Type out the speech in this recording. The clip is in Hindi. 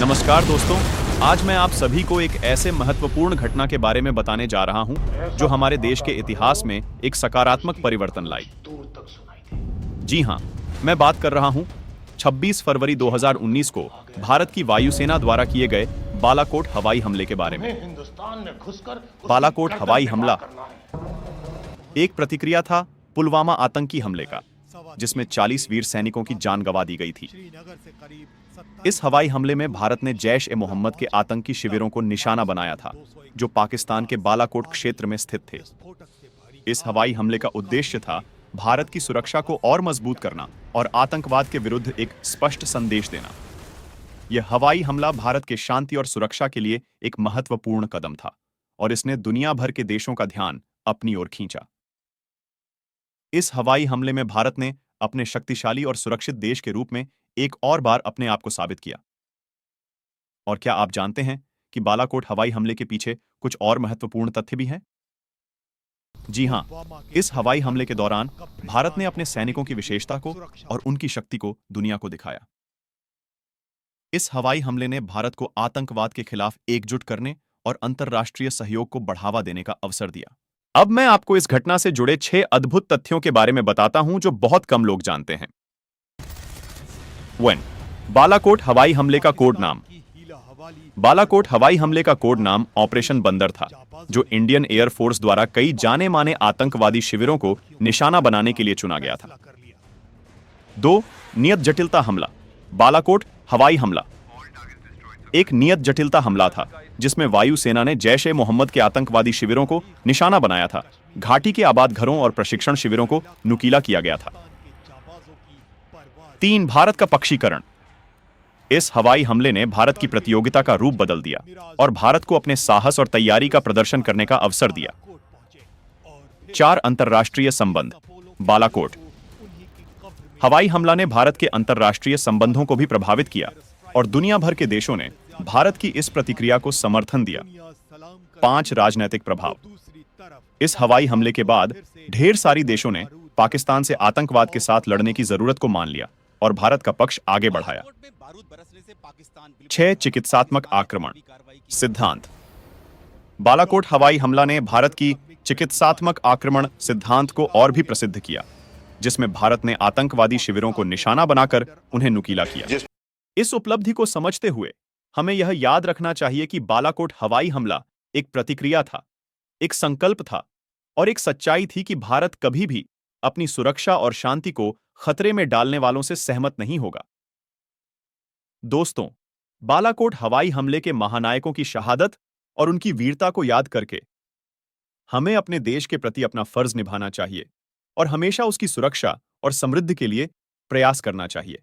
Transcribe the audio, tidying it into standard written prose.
नमस्कार दोस्तों। आज मैं आप सभी को एक ऐसे महत्वपूर्ण घटना के बारे में बताने जा रहा हूं जो हमारे देश के इतिहास में एक सकारात्मक परिवर्तन लाई। जी हां, मैं बात कर रहा हूं 26 फरवरी 2019 को भारत की वायुसेना द्वारा किए गए बालाकोट हवाई हमले के बारे में। बालाकोट हवाई हमला एक प्रतिक्रिया था पुलवामा आतंकी हमले का, जिसमें 40 वीर सैनिकों की जान गंवा दी गई थी। इस हवाई हमले में भारत ने जैश-ए-मोहम्मद के आतंकी शिविरों को निशाना बनाया था, जो पाकिस्तान के बालाकोट क्षेत्र में स्थित थे। इस हवाई हमले का उद्देश्य था भारत की सुरक्षा को और मजबूत करना और आतंकवाद के विरुद्ध एक स्पष्ट संदेश देना। यह हवाई हमला भारत के शांति और सुरक्षा के लिए एक महत्वपूर्ण कदम था और इसने दुनिया भर के देशों का ध्यान अपनी ओर खींचा। इस हवाई हमले में भारत ने अपने शक्तिशाली और सुरक्षित देश के रूप में एक और बार अपने आप को साबित किया। और क्या आप जानते हैं कि बालाकोट हवाई हमले के पीछे कुछ और महत्वपूर्ण तथ्य भी हैं? जी हां, इस हवाई हमले के दौरान भारत ने अपने सैनिकों की विशेषता को और उनकी शक्ति को दुनिया को दिखाया। इस हवाई हमले ने भारत को आतंकवाद के खिलाफ एकजुट करने और अंतर्राष्ट्रीय सहयोग को बढ़ावा देने का अवसर दिया। अब मैं आपको इस घटना से जुड़े 6 अद्भुत तथ्यों के बारे में बताता हूं जो बहुत कम लोग जानते हैं। 1. बालाकोट हवाई हमले का कोड नाम। बालाकोट हवाई हमले का कोड नाम ऑपरेशन बंदर था, जो इंडियन एयर फोर्स द्वारा कई जाने माने आतंकवादी शिविरों को निशाना बनाने के लिए चुना गया था। 2. नियत जटिलता हमला। बालाकोट हवाई हमला एक नियत जटिलता हमला था, जिसमें वायुसेना ने जैश-ए-मोहम्मद के आतंकवादी शिविरों को निशाना बनाया था। घाटी के आबाद घरों और प्रशिक्षण शिविरों को नुकीला किया गया था। 3. भारत का पक्षीकरण। इस हवाई हमले ने भारत की प्रतियोगिता का रूप बदल दिया और भारत को अपने साहस और तैयारी का प्रदर्शन करने का अवसर दिया। 4. अंतर्राष्ट्रीय संबंध। बालाकोट हवाई हमला ने भारत के अंतर्राष्ट्रीय संबंधों को भी प्रभावित किया और दुनिया भर के देशों ने भारत की इस प्रतिक्रिया को समर्थन दिया। 5. राजनीतिक प्रभाव। इस हवाई हमले के बाद ढेर सारी देशों ने पाकिस्तान से आतंकवाद के साथ लड़ने की जरूरत को मान लिया और भारत का पक्ष आगे बढ़ाया। 6. चिकित्सात्मक आक्रमण सिद्धांत। बालाकोट हवाई हमला ने भारत की चिकित्सात्मक आक्रमण सिद्धांत को और भी प्रसिद्ध किया, जिसमें भारत ने आतंकवादी शिविरों को निशाना बनाकर उन्हें नुकीला किया। इस उपलब्धि को समझते हुए हमें यह याद रखना चाहिए कि बालाकोट हवाई हमला एक प्रतिक्रिया था, एक संकल्प था और एक सच्चाई थी कि भारत कभी भी अपनी सुरक्षा और शांति को खतरे में डालने वालों से सहमत नहीं होगा। दोस्तों, बालाकोट हवाई हमले के महानायकों की शहादत और उनकी वीरता को याद करके हमें अपने देश के प्रति अपना फर्ज निभाना चाहिए और हमेशा उसकी सुरक्षा और समृद्धि के लिए प्रयास करना चाहिए।